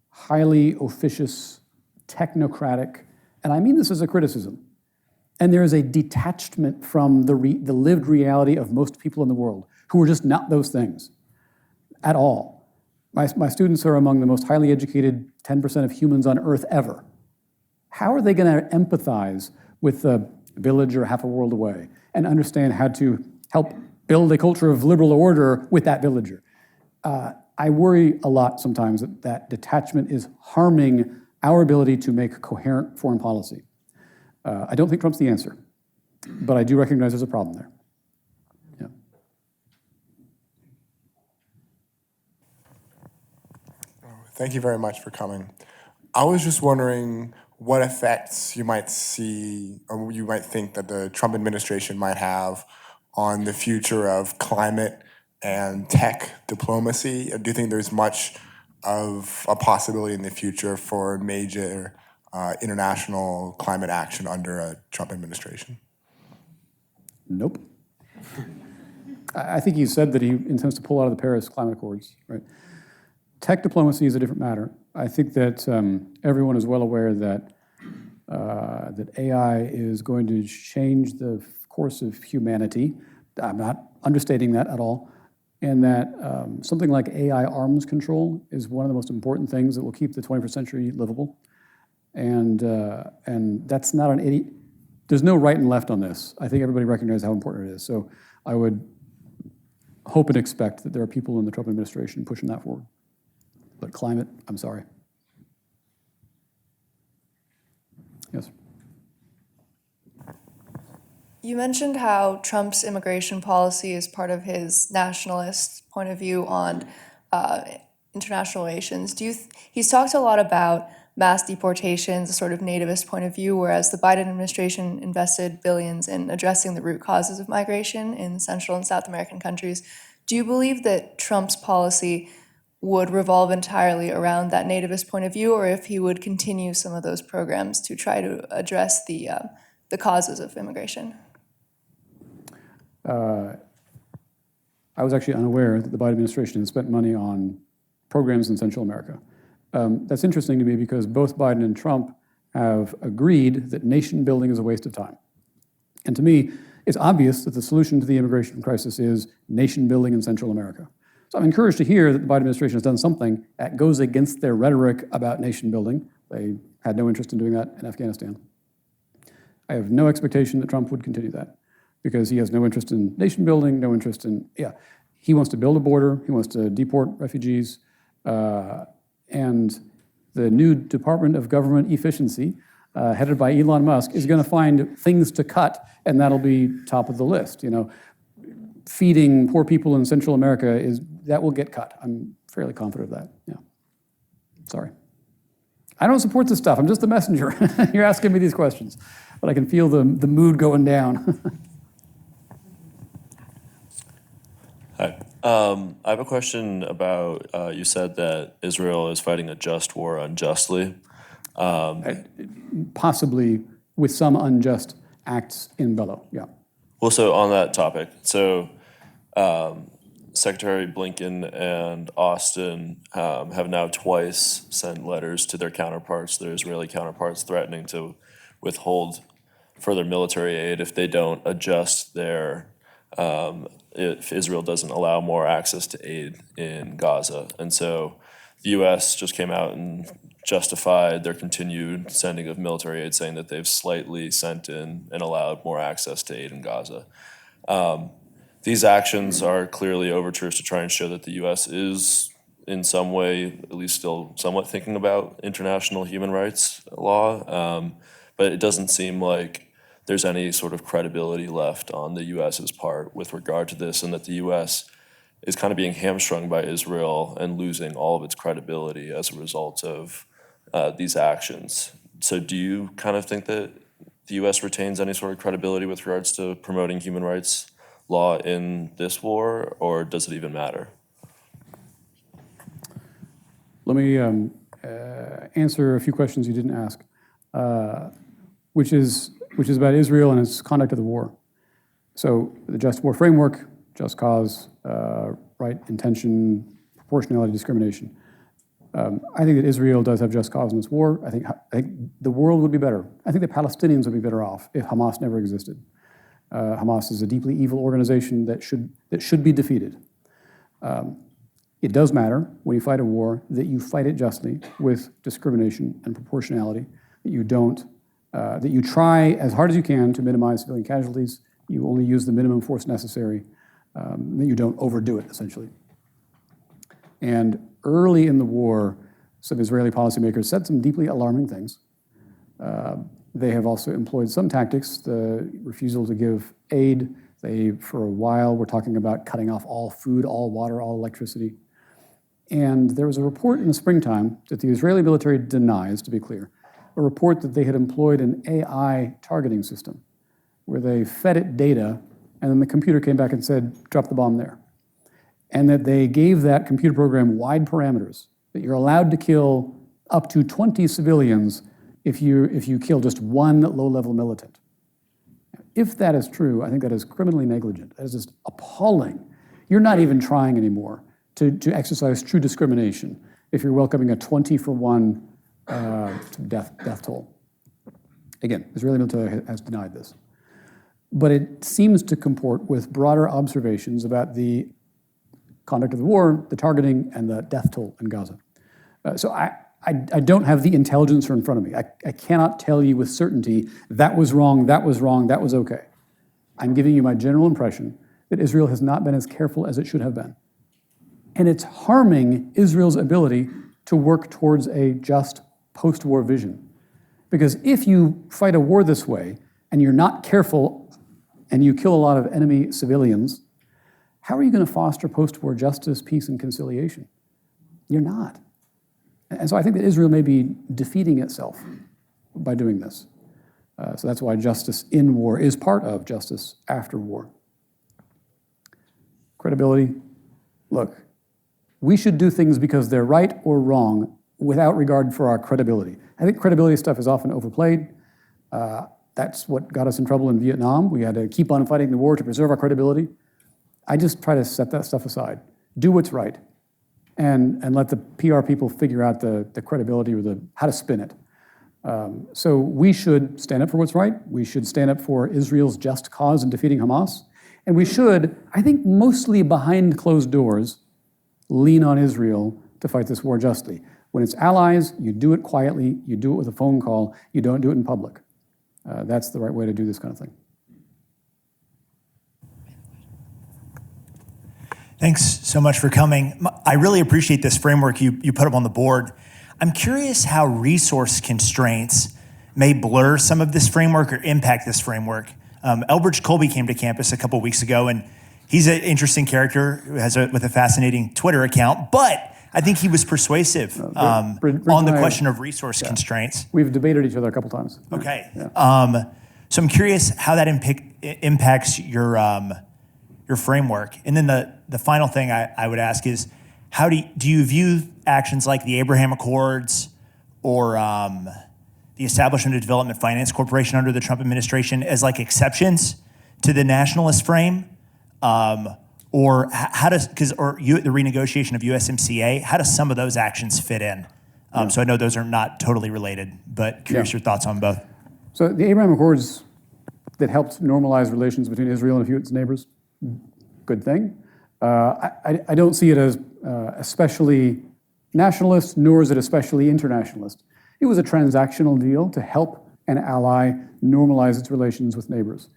highly officious, technocratic, and I mean this as a criticism. And there is a detachment from the lived reality of most people in the world who are just not those things at all. My students are among the most highly educated 10% of humans on Earth ever. How are they going to empathize with a villager half a world away and understand how to help build a culture of liberal order with that villager? I worry a lot sometimes that detachment is harming our ability to make coherent foreign policy. I don't think Trump's the answer, but I do recognize there's a problem there. Yeah. Thank you very much for coming. I was just wondering what effects you might see, or you might think that the Trump administration might have on the future of climate and tech diplomacy. Do you think there's much of a possibility in the future for major international climate action under a Trump administration? Nope. I think he said that he intends to pull out of the Paris Climate Accords, right? Tech diplomacy is a different matter. I think that everyone is well aware that that AI is going to change the course of humanity. I'm not understating that at all. And that something like AI arms control is one of the most important things that will keep the 21st century livable. And that's not an idiot. There's no right and left on this. I think everybody recognizes how important it is. So I would hope and expect that there are people in the Trump administration pushing that forward. But climate, I'm sorry. Yes. You mentioned how Trump's immigration policy is part of his nationalist point of view on international relations. He's talked a lot about mass deportations, a sort of nativist point of view, whereas the Biden administration invested billions in addressing the root causes of migration in Central and South American countries. Do you believe that Trump's policy would revolve entirely around that nativist point of view, or if he would continue some of those programs to try to address the causes of immigration? I was actually unaware that the Biden administration had spent money on programs in Central America. That's interesting to me because both Biden and Trump have agreed that nation building is a waste of time. And to me, It's obvious that the solution to the immigration crisis is nation building in Central America. So I'm encouraged to hear that the Biden administration has done something that goes against their rhetoric about nation building. They had no interest in doing that in Afghanistan. I have no expectation that Trump would continue that because he has no interest in nation building, no interest in, he wants to build a border, he wants to deport refugees, and the new Department of Government Efficiency, headed by Elon Musk, is going to find things to cut, and that'll be top of the list. Feeding poor people in Central America that will get cut. I'm fairly confident of that. Yeah. Sorry. I don't support this stuff. I'm just the messenger. You're asking me these questions, but I can feel the mood going down. Hi. I have a question about, you said that Israel is fighting a just war unjustly. Possibly with some unjust acts in bello, yeah. Well, so on that topic, Secretary Blinken and Austin have now twice sent letters to their Israeli counterparts, threatening to withhold further military aid if they don't adjust if Israel doesn't allow more access to aid in Gaza. And so the U.S. just came out and justified their continued sending of military aid, saying that they've slightly sent in and allowed more access to aid in Gaza. These actions are clearly overtures to try and show that the U.S. is, in some way, at least still somewhat thinking about international human rights law, but it doesn't seem like there's any sort of credibility left on the U.S.'s part with regard to this, and that the U.S. is kind of being hamstrung by Israel and losing all of its credibility as a result of these actions. So do you kind of think that the U.S. retains any sort of credibility with regards to promoting human rights law in this war, or does it even matter? Let me answer a few questions you didn't ask, which is about Israel and its conduct of the war. So the just war framework, just cause, right, intention, proportionality, discrimination. I think that Israel does have just cause in this war. I think the world would be better. I think the Palestinians would be better off if Hamas never existed. Hamas is a deeply evil organization that should be defeated. It does matter when you fight a war that you fight it justly with discrimination and proportionality, that you don't, that you try as hard as you can to minimize civilian casualties, you only use the minimum force necessary, that you don't overdo it, essentially. And early in the war, some Israeli policymakers said some deeply alarming things. They have also employed some tactics, the refusal to give aid. They, for a while, were talking about cutting off all food, all water, all electricity. And there was a report in the springtime that the Israeli military denies, to be clear, a report that they had employed an AI targeting system where they fed it data, and then the computer came back and said, drop the bomb there. And that they gave that computer program wide parameters, that you're allowed to kill up to 20 civilians if you kill just one low-level militant. If that is true, I think that is criminally negligent. That is just appalling. You're not even trying anymore to exercise true discrimination if you're welcoming a 20-for-1 death toll. Again, the Israeli military has denied this. But it seems to comport with broader observations about the conduct of the war, the targeting, and the death toll in Gaza. So I don't have the intelligence in front of me. I cannot tell you with certainty that was wrong, that was wrong, that was okay. I'm giving you my general impression that Israel has not been as careful as it should have been. And it's harming Israel's ability to work towards a just post-war vision. Because if you fight a war this way and you're not careful and you kill a lot of enemy civilians, how are you going to foster post-war justice, peace, and conciliation? You're not. And so I think that Israel may be defeating itself by doing this. So that's why justice in war is part of justice after war. Credibility. Look, we should do things because they're right or wrong without regard for our credibility. I think credibility stuff is often overplayed. That's what got us in trouble in Vietnam. We had to keep on fighting the war to preserve our credibility. I just try to set that stuff aside. Do what's right. And let the PR people figure out the credibility or how to spin it. So we should stand up for what's right. We should stand up for Israel's just cause in defeating Hamas. And we should, I think mostly behind closed doors, lean on Israel to fight this war justly. When it's allies, you do it quietly, you do it with a phone call, you don't do it in public. That's the right way to do this kind of thing. Thanks so much for coming. I really appreciate this framework you put up on the board. I'm curious how resource constraints may blur some of this framework or impact this framework. Elbridge Colby came to campus a couple weeks ago, and he's an interesting character with a fascinating Twitter account, but I think he was persuasive on the question of resource constraints. We've debated each other a couple times. Okay. Yeah. So I'm curious how that impacts your framework. And then the final thing I would ask is, how do you view actions like the Abraham Accords or the establishment of Development Finance Corporation under the Trump administration as like exceptions to the nationalist frame? Or how does, the renegotiation of USMCA, how does some of those actions fit in? So I know those are not totally related, but curious your thoughts on both. So the Abraham Accords that helped normalize relations between Israel and a few of its neighbors, good thing. I don't see it as especially nationalist, nor is it especially internationalist. It was a transactional deal to help an ally normalize its relations with neighbors.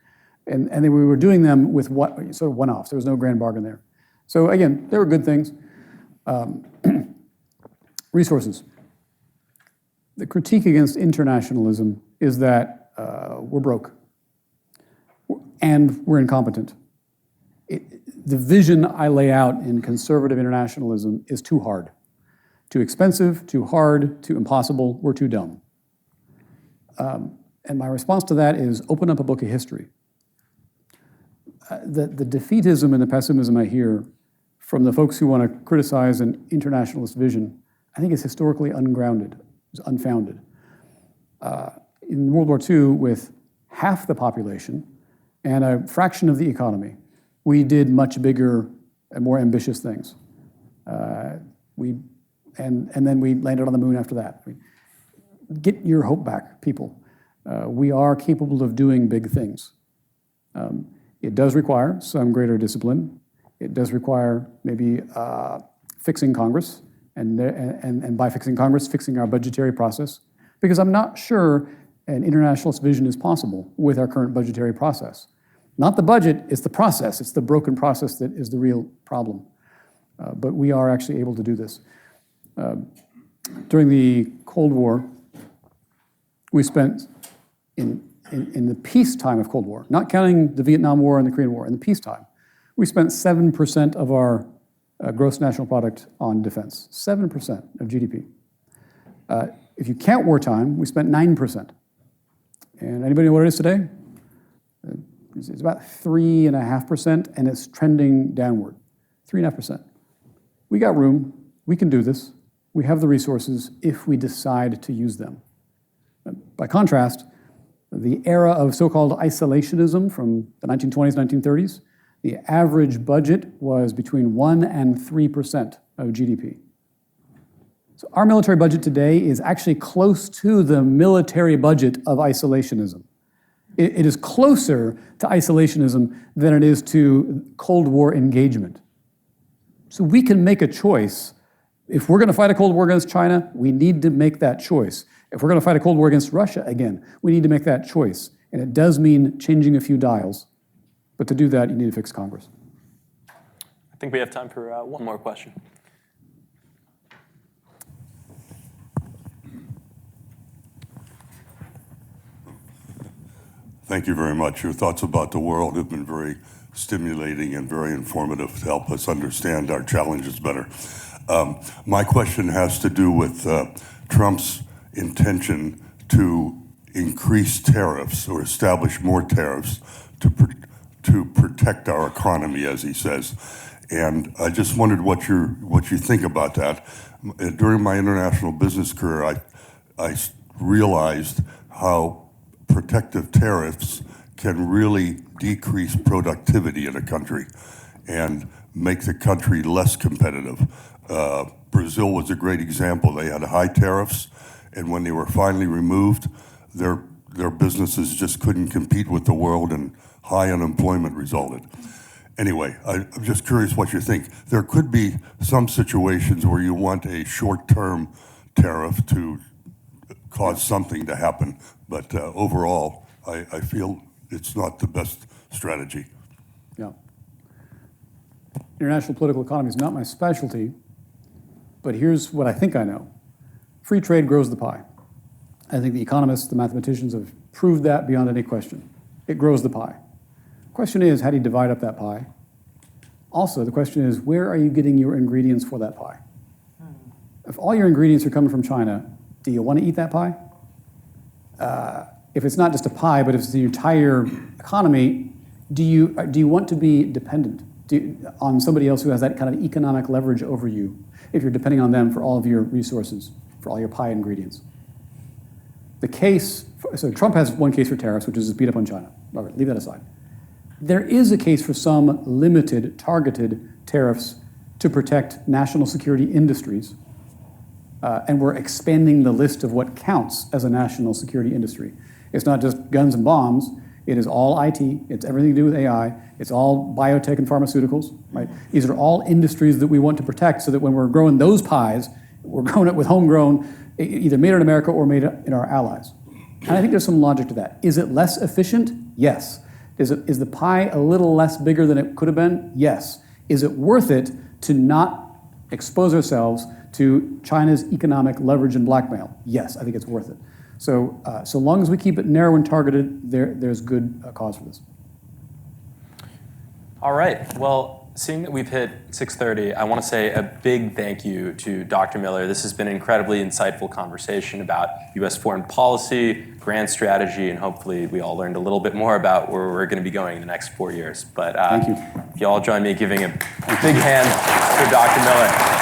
And then we were doing them with sort of one-offs. There was no grand bargain there. So again, there were good things. Resources. The critique against internationalism is that we're broke and we're incompetent. The vision I lay out in conservative internationalism is too hard, too expensive, too hard, too impossible, we're too dumb. And my response to that is open up a book of history. The defeatism and the pessimism I hear from the folks who want to criticize an internationalist vision, I think is historically ungrounded, is unfounded. In World War II, with half the population and a fraction of the economy, we did much bigger and more ambitious things. And then we landed on the moon after that. Get your hope back, people. We are capable of doing big things. It does require some greater discipline. It does require maybe fixing Congress, and by fixing Congress, fixing our budgetary process, because I'm not sure an internationalist vision is possible with our current budgetary process. Not the budget, it's the process. It's the broken process that is the real problem. But we are actually able to do this. During the Cold War, we spent in the peacetime of Cold War, not counting the Vietnam War and the Korean War, in the peacetime, we spent 7% of our gross national product on defense, 7% of GDP. If you count wartime, we spent 9%. And anybody know what it is today? It's about 3.5%, and it's trending downward, 3.5%. We got room, we can do this, we have the resources if we decide to use them. By contrast, the era of so-called isolationism from the 1920s, 1930s, the average budget was between 1% and 3% of GDP. So our military budget today is actually close to the military budget of isolationism. It is closer to isolationism than it is to Cold War engagement. So we can make a choice. If we're going to fight a Cold War against China, we need to make that choice. If we're going to fight a Cold War against Russia again, we need to make that choice. And it does mean changing a few dials. But to do that, you need to fix Congress. I think we have time for one more question. Thank you very much. Your thoughts about the world have been very stimulating and very informative to help us understand our challenges better. My question has to do with Trump's intention to increase tariffs or establish more tariffs to protect our economy, as he says. And I just wondered what you think about that. During my international business career, I realized how protective tariffs can really decrease productivity in a country and make the country less competitive. Brazil was a great example. They had high tariffs, and when they were finally removed, their businesses just couldn't compete with the world, and high unemployment resulted. Anyway, I'm just curious what you think. There could be some situations where you want a short-term tariff to cause something to happen, but overall, I feel it's not the best strategy. Yeah. International political economy is not my specialty, but here's what I think I know. Free trade grows the pie. I think the economists, the mathematicians have proved that beyond any question. It grows the pie. The question is, how do you divide up that pie? Also, the question is, where are you getting your ingredients for that pie? If all your ingredients are coming from China, do you want to eat that pie? If it's not just a pie, but if it's the entire economy, do you want to be dependent on somebody else who has that kind of economic leverage over you if you're depending on them for all of your resources, for all your pie ingredients? The case, so Trump has one case for tariffs, which is beat up on China. All right, leave that aside. There is a case for some limited, targeted tariffs to protect national security industries, and we're expanding the list of what counts as a national security industry. It's not just guns and bombs. It is all IT. It's everything to do with AI. It's all biotech and pharmaceuticals, right? These are all industries that we want to protect so that when we're growing those pies, we're growing it with homegrown, either made in America or made in our allies. And I think there's some logic to that. Is it less efficient? Yes. Is the pie a little less bigger than it could have been? Yes. Is it worth it to not expose ourselves to China's economic leverage and blackmail? Yes, I think it's worth it. So, so long as we keep it narrow and targeted, there's good cause for this. All right. Well, seeing that we've hit 6:30, I want to say a big thank you to Dr. Miller. This has been an incredibly insightful conversation about U.S. foreign policy, grand strategy, and hopefully we all learned a little bit more about where we're going to be going in the next 4 years. But Thank you. if you all join me giving a big hand for Dr. Miller.